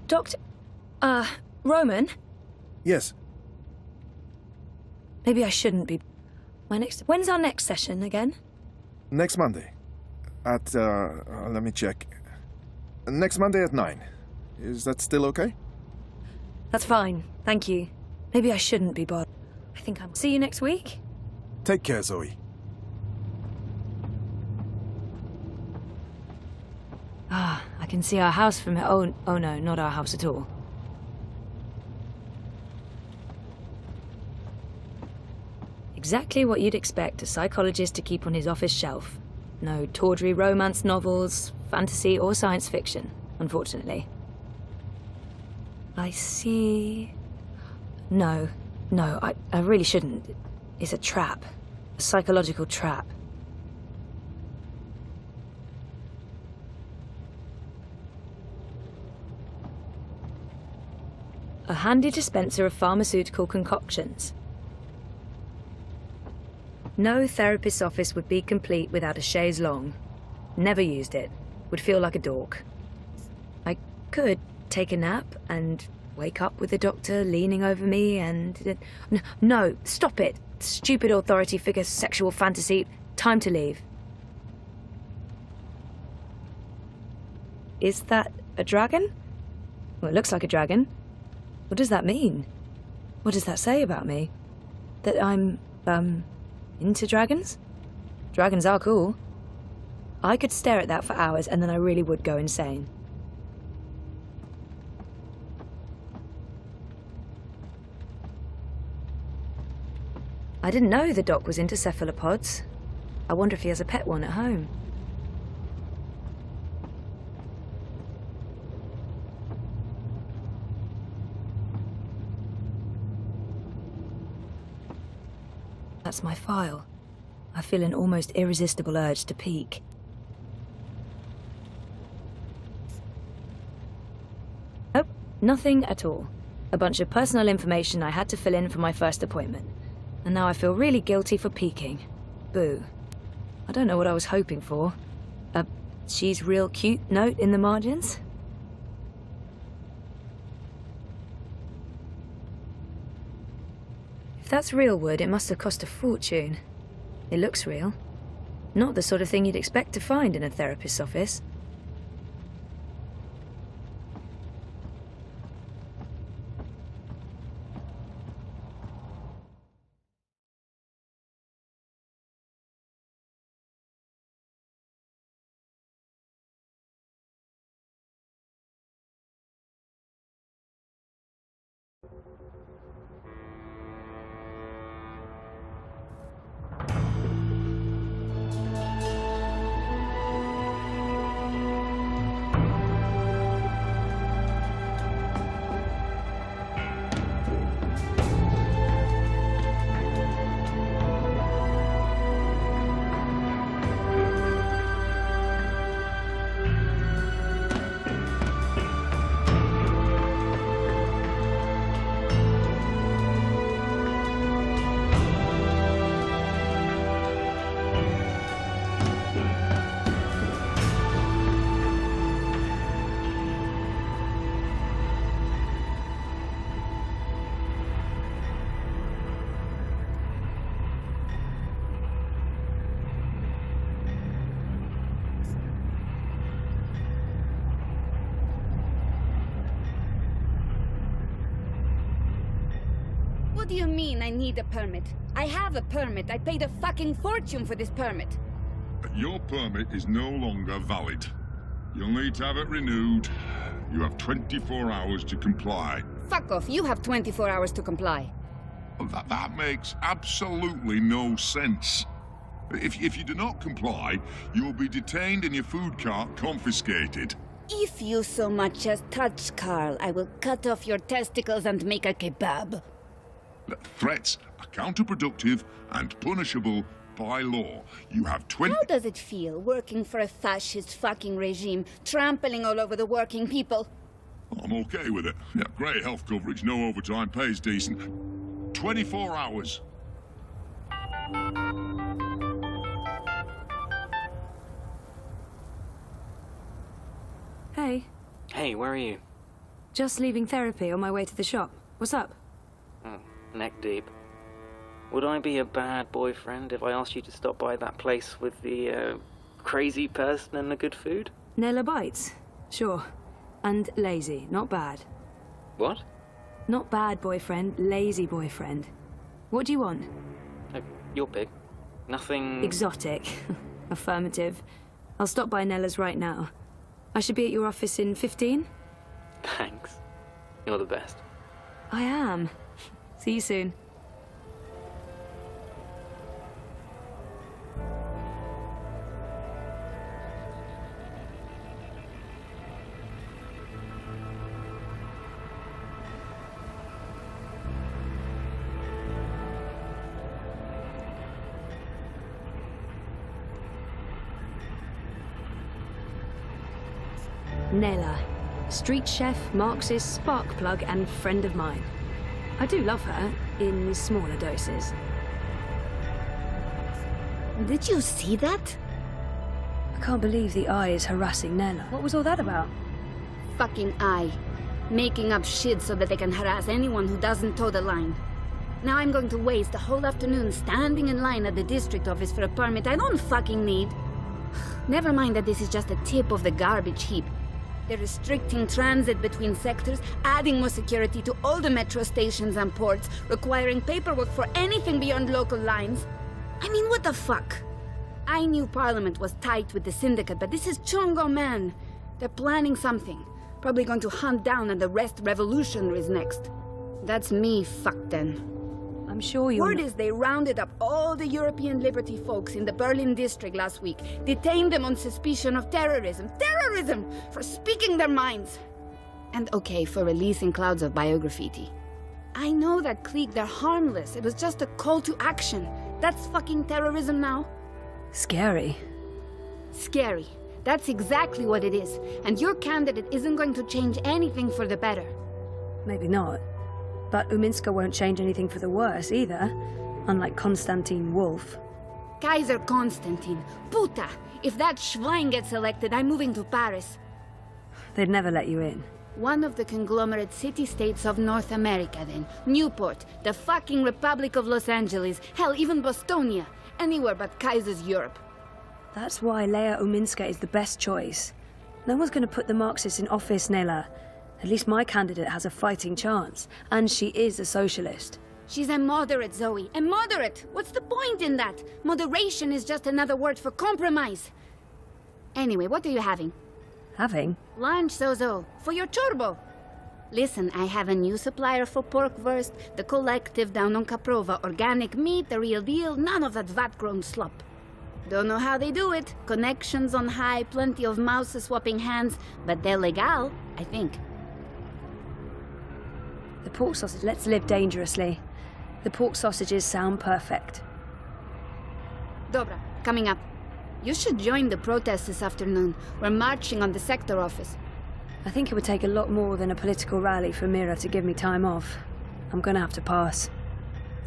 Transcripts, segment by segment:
Doctor... Roman? Yes. Maybe I shouldn't be... When's our next session again? Next Monday. At, let me check. Next Monday at 9. Is that still okay? That's fine, thank you. Maybe I shouldn't be bothered. I think I'll see you next week? Take care, Zoe. Ah, I can see our house from here. Oh no, not our house at all. Exactly what you'd expect a psychologist to keep on his office shelf. No tawdry romance novels, fantasy or science fiction, unfortunately. I see... No, I really shouldn't. It's a trap. A psychological trap. A handy dispenser of pharmaceutical concoctions. No therapist's office would be complete without a chaise longue. Never used it. Would feel like a dork. I could take a nap and wake up with the doctor leaning over me and... No, stop it. Stupid authority figure sexual fantasy. Time to leave. Is that a dragon? Well, it looks like a dragon. What does that mean? What does that say about me? That I'm, into dragons? Dragons are cool. I could stare at that for hours and then I really would go insane. I didn't know the doc was into cephalopods. I wonder if he has a pet one at home. That's my file. I feel an almost irresistible urge to peek. Nope, nothing at all. A bunch of personal information I had to fill in for my first appointment. And now I feel really guilty for peeking. Boo. I don't know what I was hoping for. A "she's real cute" note in the margins? If that's real wood, it must have cost a fortune. It looks real. Not the sort of thing you'd expect to find in a therapist's office. What do you mean I need a permit? I have a permit. I paid a fucking fortune for this permit. Your permit is no longer valid. You'll need to have it renewed. You have 24 hours to comply. Fuck off. You have 24 hours to comply. That makes absolutely no sense. If you do not comply, you'll be detained and your food cart confiscated. If you so much as touch Carl, I will cut off your testicles and make a kebab. Threats are counterproductive and punishable by law. You have 20... How does it feel working for a fascist fucking regime, trampling all over the working people? I'm okay with it. Yeah, great health coverage, no overtime, pays decent. 24 hours. Hey, Hey, where are you? just leaving therapy on my way to the shop. What's up? Oh, neck deep. Would I be a bad boyfriend if I asked you to stop by that place with the, crazy person and the good food? Nella bites? Sure. And lazy, not bad. What? Not bad boyfriend, lazy boyfriend. What do you want? Your pick. Nothing... Exotic. Affirmative. I'll stop by Nella's right now. I should be at your office in 15? Thanks. You're the best. I am. See you soon. Nella. Street chef, Marxist, spark plug, and friend of mine. I do love her, in smaller doses. Did you see that? I can't believe the eye is harassing Nella. What was all that about? Fucking eye. Making up shit so that they can harass anyone who doesn't toe the line. Now I'm going to waste the whole afternoon standing in line at the district office for a permit I don't fucking need. Never mind that this is just a tip of the garbage heap. They're restricting transit between sectors, adding more security to all the metro stations and ports, requiring paperwork for anything beyond local lines. I mean, what the fuck? I knew Parliament was tight with the syndicate, but this is Chongo, man. They're planning something. Probably going to hunt down and arrest revolutionaries next. That's me fucked then. I'm sure you're Word is they rounded up all the European Liberty folks in the Berlin district last week, detained them on suspicion of terrorism. Terrorism! For speaking their minds! And okay, for releasing clouds of biograffiti. I know that clique, they're harmless. It was just a call to action. That's fucking terrorism now. Scary. Scary. That's exactly what it is. And your candidate isn't going to change anything for the better. Maybe not. But Uminska won't change anything for the worse either, unlike Konstantin Wolf. Kaiser Konstantin. Puta! If that Schwein gets elected, I'm moving to Paris. They'd never let you in. One of the conglomerate city-states of North America, then. Newport, the fucking Republic of Los Angeles, hell, even Bostonia. Anywhere but Kaiser's Europe. That's why Leia Uminska is the best choice. No one's going to put the Marxists in office, Nella. At least my candidate has a fighting chance. And she is a socialist. She's a moderate, Zoe. A moderate! What's the point in that? Moderation is just another word for compromise. Anyway, what are you having? Having? Lunch, Zozo. For your chorbo. Listen, I have a new supplier for pork wurst, the collective down on Caprova. Organic meat, the real deal, none of that vat-grown slop. Don't know how they do it. Connections on high, plenty of mouse-swapping hands, but they're legal, I think. The pork sausage. Let's live dangerously. The pork sausages sound perfect. Dobra, coming up. You should join the protest this afternoon. We're marching on the sector office. I think it would take a lot more than a political rally for Mira to give me time off. I'm gonna have to pass.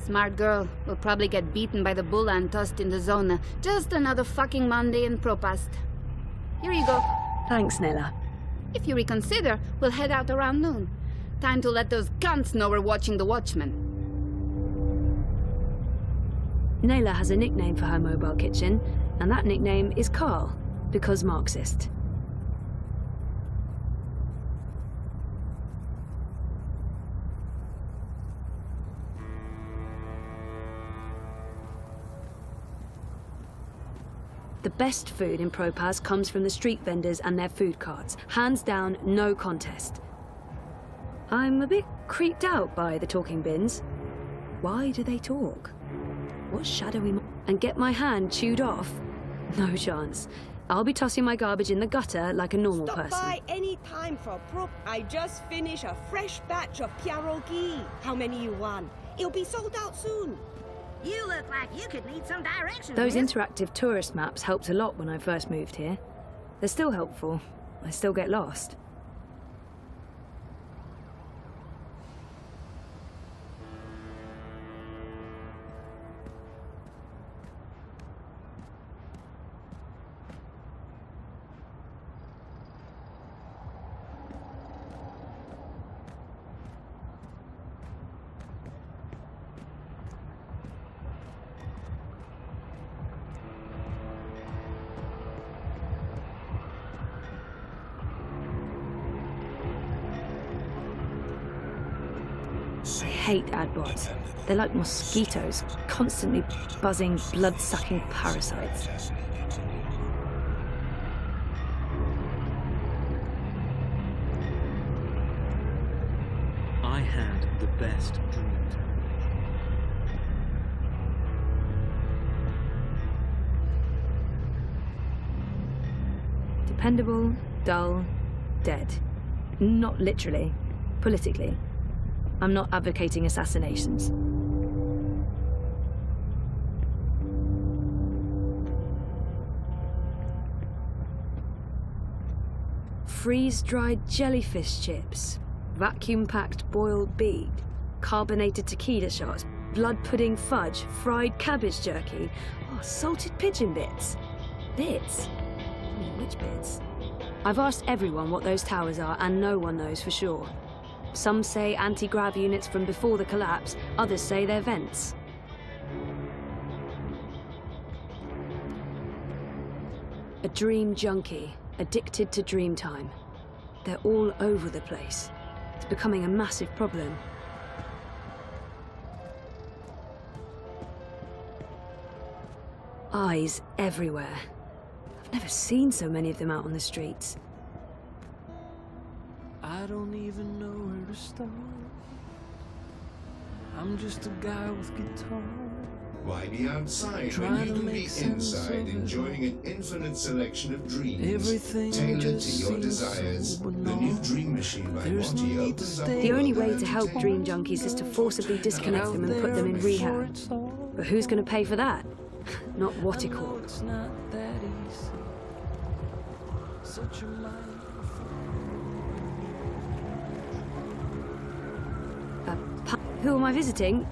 Smart girl. We'll probably get beaten by the bulla and tossed in the zona. Just another fucking Monday in Propast. Here you go. Thanks, Nella. If you reconsider, we'll head out around noon. Time to let those cunts know we're watching the Watchmen. Nella has a nickname for her mobile kitchen, and that nickname is Carl, because Marxist. The best food in Propaz comes from the street vendors and their food carts. Hands down, no contest. I'm a bit creeped out by the talking bins. Why do they talk? What shadowy... And get my hand chewed off? No chance. I'll be tossing my garbage in the gutter like a normal Stop person. by any time for I just finished a fresh batch of pierogi. How many you want? It'll be sold out soon. You look like you could need some directions. Those miss. interactive tourist maps helped a lot when I first moved here. They're still helpful. I still get lost. I hate adbots. They're like mosquitoes, constantly buzzing, blood-sucking parasites. I had the best dream. Dependable, dull, dead. Not literally, politically. I'm not advocating assassinations. Freeze-dried jellyfish chips, vacuum-packed boiled beet, carbonated tequila shots, blood pudding fudge, fried cabbage jerky, salted pigeon bits. Bits? Which bits? I've asked everyone what those towers are, and no one knows for sure. Some say anti-grav units from before the collapse, others say they're vents. A dream junkie, addicted to dream time. They're all over the place. It's becoming a massive problem. Eyes everywhere. I've never seen so many of them out on the streets. I don't even know where to start. I'm just a guy with guitar. Why be outside when you can be inside enjoying an infinite selection of dreams Everything tailored to just your seems desires? so The new banal. Dream Machine by There's no Monty need to opens up stay The a only world way of to help dream junkies is to forcibly disconnect them and put them in rehab. But who's going to pay for that? Not Waticorp. It's not that easy. Such a mindful. Who am I visiting?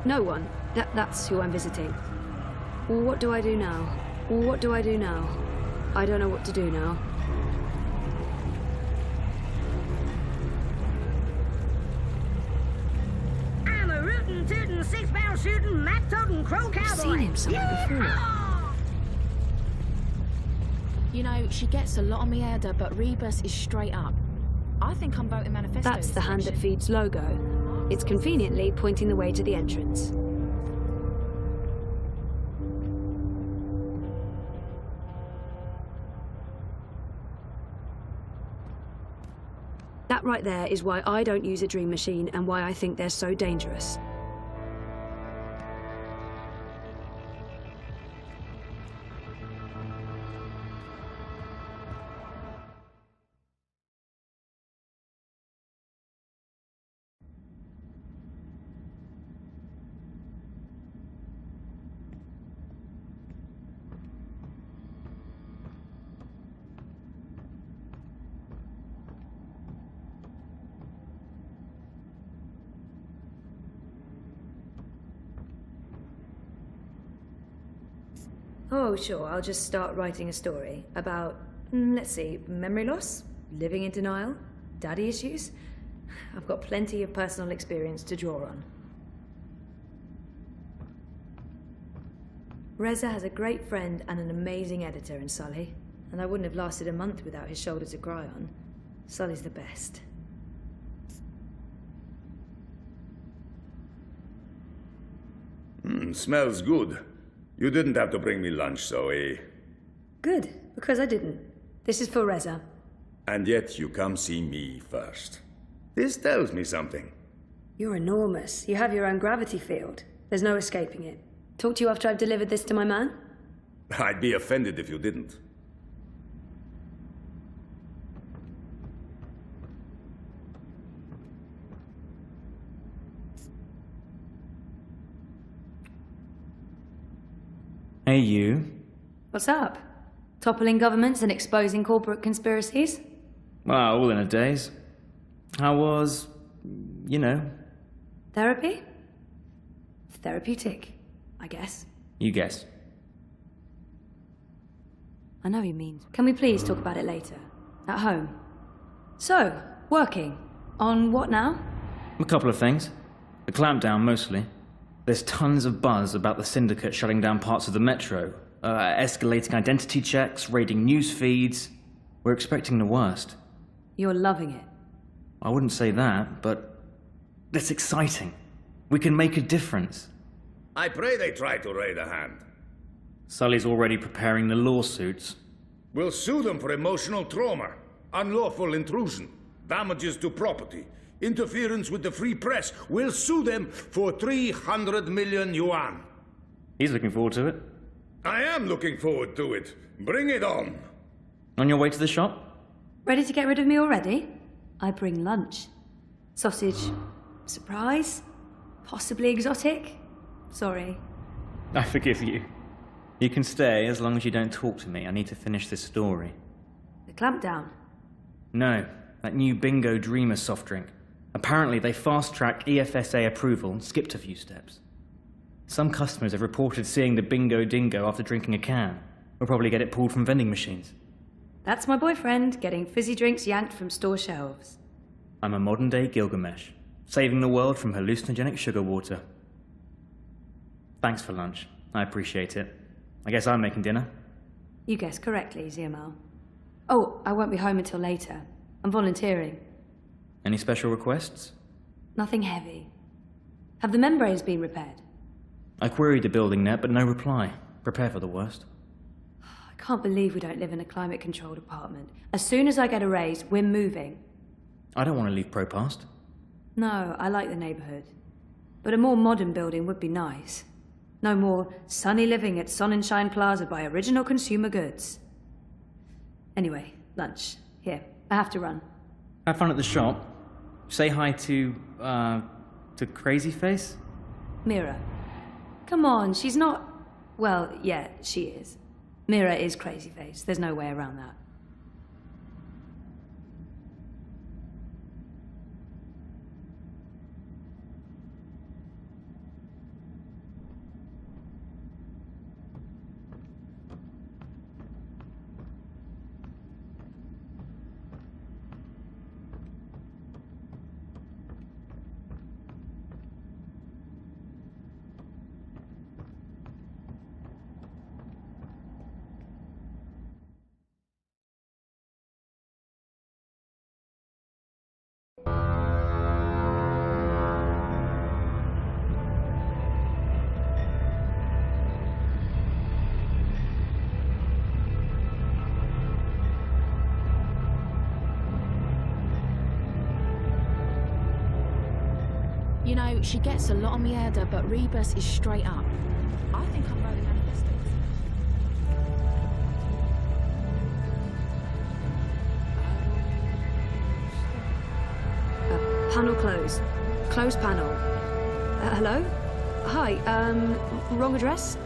No one. That's who I'm visiting. Well, what do I do now? Well, what do I do now? I don't know what to do now. I'm a rootin', tootin', six-barrel shootin', map-totin', crow cowboy. I've seen him somewhere before. You know, she gets a lot on me header, but Rebus is straight up. I think I'm voting manifesto. That's the Hand That Feeds logo. It's conveniently pointing the way to the entrance. That right there is why I don't use a dream machine and why I think they're so dangerous. Oh, sure, I'll just start writing a story about, let's see, memory loss, living in denial, daddy issues. I've got plenty of personal experience to draw on. Reza has a great friend and an amazing editor in Sully, and I wouldn't have lasted a month without his shoulder to cry on. Sully's the best. Smells good. You didn't have to bring me lunch, Zoe. Good, because I didn't. This is for Reza. And yet you come see me first. This tells me something. You're enormous. You have your own gravity field. There's no escaping it. Talk to you after I've delivered this to my man? I'd be offended if you didn't. Hey, you. What's up? Toppling governments and exposing corporate conspiracies? Well, all in a daze. How was, you know? Therapy? Therapeutic, I guess. You guess. I know you mean. Can we please talk about it later? At home? So, working. On what now? A couple of things. The clampdown, mostly. There's tons of buzz about the syndicate shutting down parts of the metro, escalating identity checks, raiding news feeds. We're expecting the worst. You're loving it. I wouldn't say that, but it's exciting. We can make a difference. I pray they try to raise a hand. Sully's already preparing the lawsuits. We'll sue them for emotional trauma, unlawful intrusion, damages to property, interference with the free press. We'll sue them for 300 million yuan. He's looking forward to it. I am looking forward to it. Bring it on. On your way to the shop? Ready to get rid of me already? I bring lunch. Sausage. Surprise? Possibly exotic? Sorry. I forgive you. You can stay as long as you don't talk to me. I need to finish this story. The clampdown? No, that new Bingo Dreamer soft drink. Apparently they fast-tracked EFSA approval and skipped a few steps. Some customers have reported seeing the Bingo Dingo after drinking a can. We'll probably get it pulled from vending machines. That's my boyfriend, getting fizzy drinks yanked from store shelves. I'm a modern-day Gilgamesh, saving the world from hallucinogenic sugar water. Thanks for lunch. I appreciate it. I guess I'm making dinner. You guessed correctly, Ziamal. Oh, I won't be home until later. I'm volunteering. Any special requests? Nothing heavy. Have the membranes been repaired? I queried the building net, but no reply. Prepare for the worst. I can't believe we don't live in a climate-controlled apartment. As soon as I get a raise, we're moving. I don't want to leave Propast. No, I like the neighborhood. But a more modern building would be nice. No more sunny living at Sonnenschein Plaza by Original Consumer Goods. Anyway, lunch. Here, I have to run. Have fun at the shop. Say hi to Crazy Face? Mira. Come on, she's not... Well, yeah, she is. Mira is Crazy Face. There's no way around that. You know, she gets a lot on me head, but Rebus is straight up. I think I'm rolling manifestos. Panel closed. Closed panel. Hello? Hi, wrong address?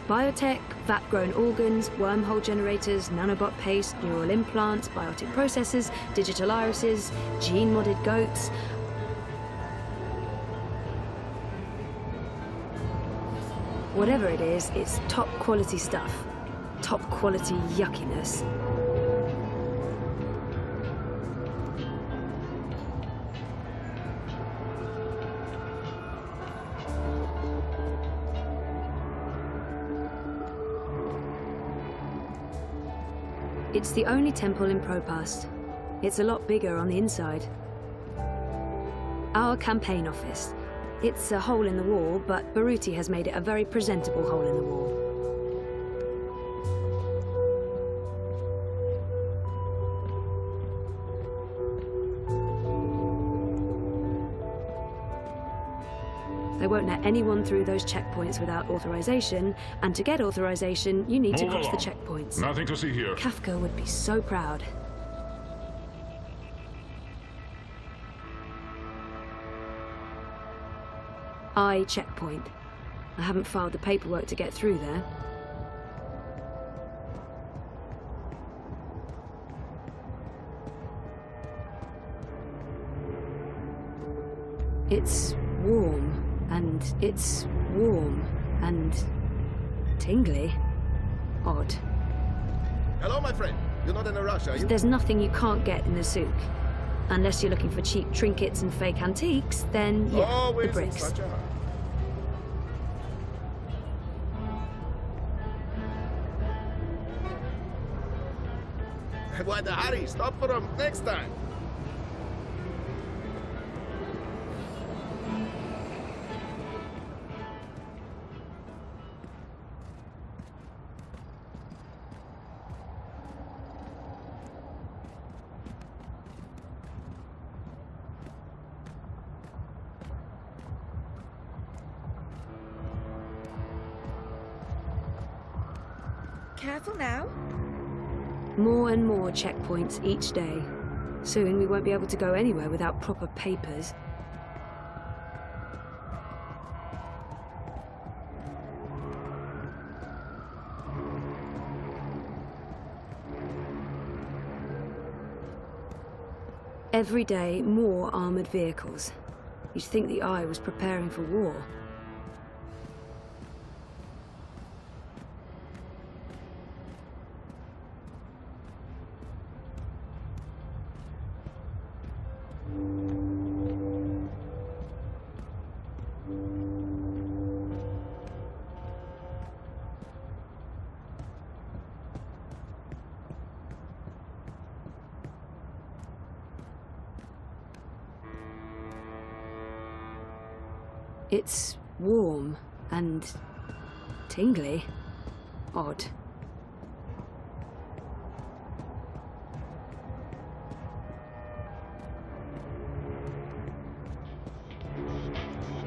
Biotech, vat-grown organs, wormhole generators, nanobot paste, neural implants, biotic processors, digital irises, gene-modded goats. Whatever it is, it's top-quality stuff. Top-quality yuckiness. It's the only temple in Propast. It's a lot bigger on the inside. Our campaign office. It's a hole in the wall, but Baruti has made it a very presentable hole in the wall. They won't let anyone through those checkpoints without authorization, and to get authorization, you need to Move cross the along. checkpoints. Nothing to see here. Kafka would be so proud. I checkpoint. I haven't filed the paperwork to get through there. It's warm, and it's warm, and tingly. Odd. Hello, my friend. You're not in a rush, are you? There's nothing you can't get in the souk. Unless you're looking for cheap trinkets and fake antiques, then yeah, Always the bricks. in such a hurry. Why the hurry? Stop for them next time. Careful now. More and more checkpoints each day. Soon we won't be able to go anywhere without proper papers. Every day, more armoured vehicles. You'd think the Eye was preparing for war. It's warm and tingly. Odd.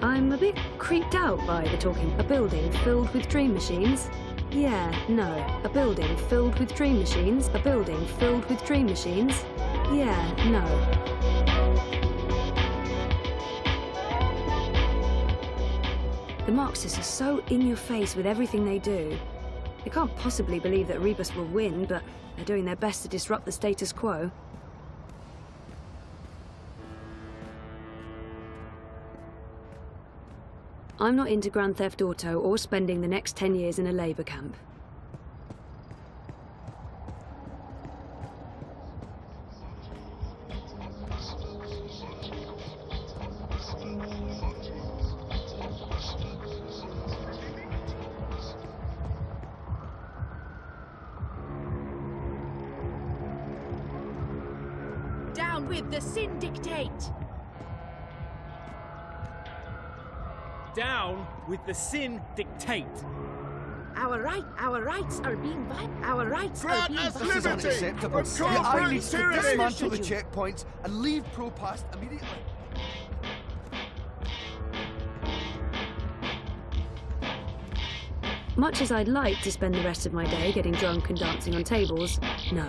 I'm a bit creeped out by the talking. A building filled with dream machines? Yeah, no. A building filled with dream machines? A building filled with dream machines? Yeah, no. The Marxists are so in your face with everything they do. They can't possibly believe that Rebus will win, but they're doing their best to disrupt the status quo. I'm not into Grand Theft Auto or spending the next 10 years in a labour camp. Down with the syndicate! Down with the sin dictate. Our rights are being violated. Our rights are being us violated. liberty! Unacceptable. But The Eye corporate needs to tyranny! dismantle the checkpoints and leave Pro-Past immediately. Much as I'd like to spend the rest of my day getting drunk and dancing on tables, no.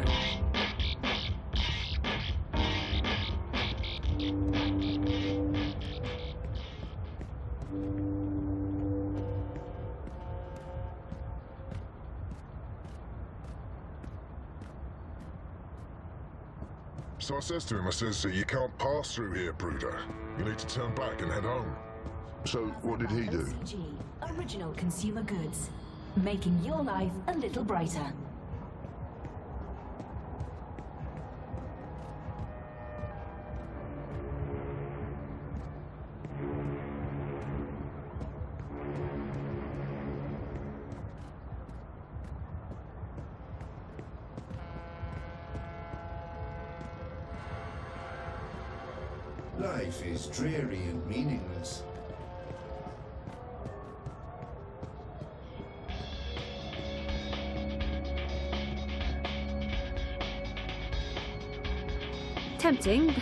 So I says to him, so you can't pass through here, Bruder. You need to turn back and head home. So what did he do? OCG, original consumer goods, making your life a little brighter. Life is dreary and meaningless. Tempting,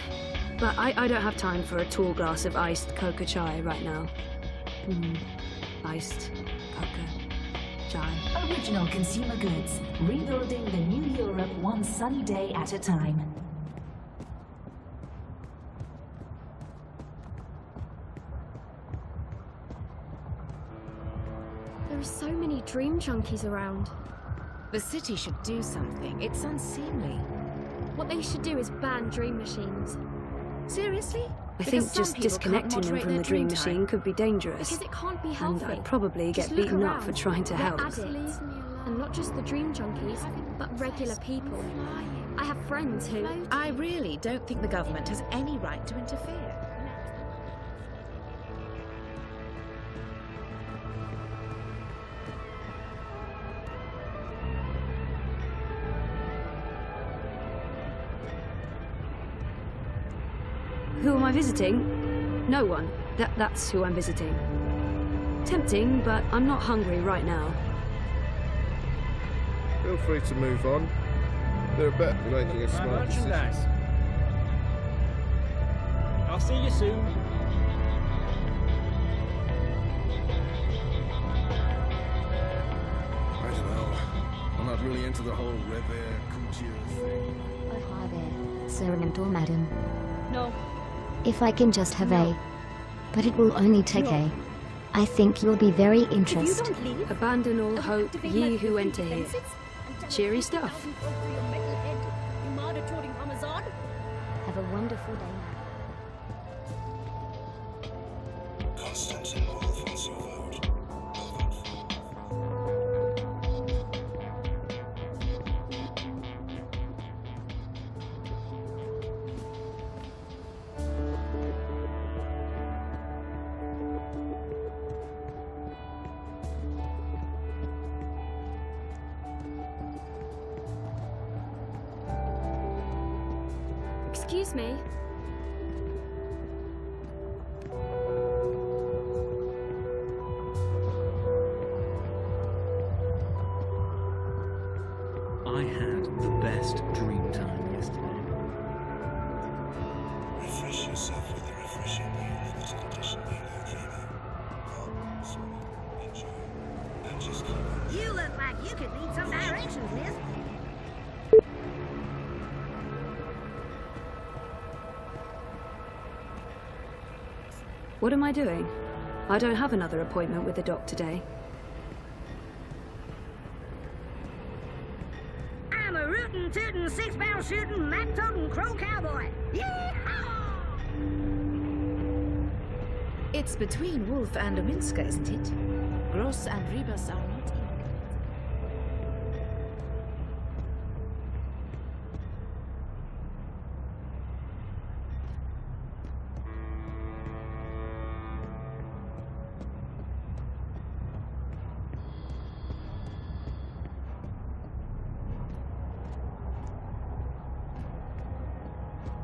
but I don't have time for a tall glass of iced coca chai right now. Iced, vodka, chai. Original consumer goods. Rebuilding the new Europe one sunny day at a time. There are so many dream junkies around. The city should do something. It's unseemly. What they should do is ban dream machines. Seriously? I think just disconnecting them from the dream machine could be dangerous. Because it can't be healthy. And I'd probably get beaten up for trying to help. They're addicts. And not just the dream junkies, but regular people. I have friends who... I really don't think the government has any right to interfere. Who am I visiting? No one. That's who I'm visiting. Tempting, but I'm not hungry right now. Feel free to move on. They're better making a smart decision. I'll see you soon. I don't know. I'm not really into the whole revere couture thing. Oh, hi there, sir and or madam. No. If I can just have a... But it will only take a... I think you'll be very interested. If you don't leave, abandon all hope, ye who enter here. Cheery stuff. Have a wonderful day. Constantine Wolf wants your vote. Excuse me. I had the best dream time yesterday. Refresh yourself with the refreshing new limited edition Bingo Dreamer. Enjoy. And just keep on. You look like you could need some directions, miss. What am I doing? I don't have another appointment with the doc today. I'm a rootin', tootin', six-barrel shootin', map-toting crow cowboy. Yee-haw! It's between Wolf and Ominska, isn't it? Gross and Rebus are not in.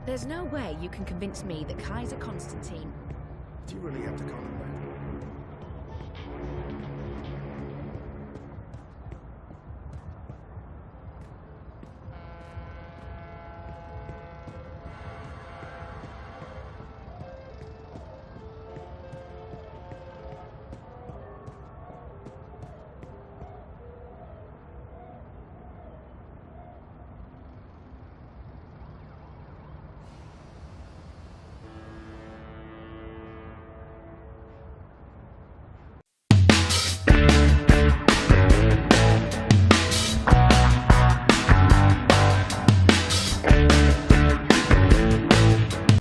There's no way you can convince me that Kaiser Constantine... Do you really have to call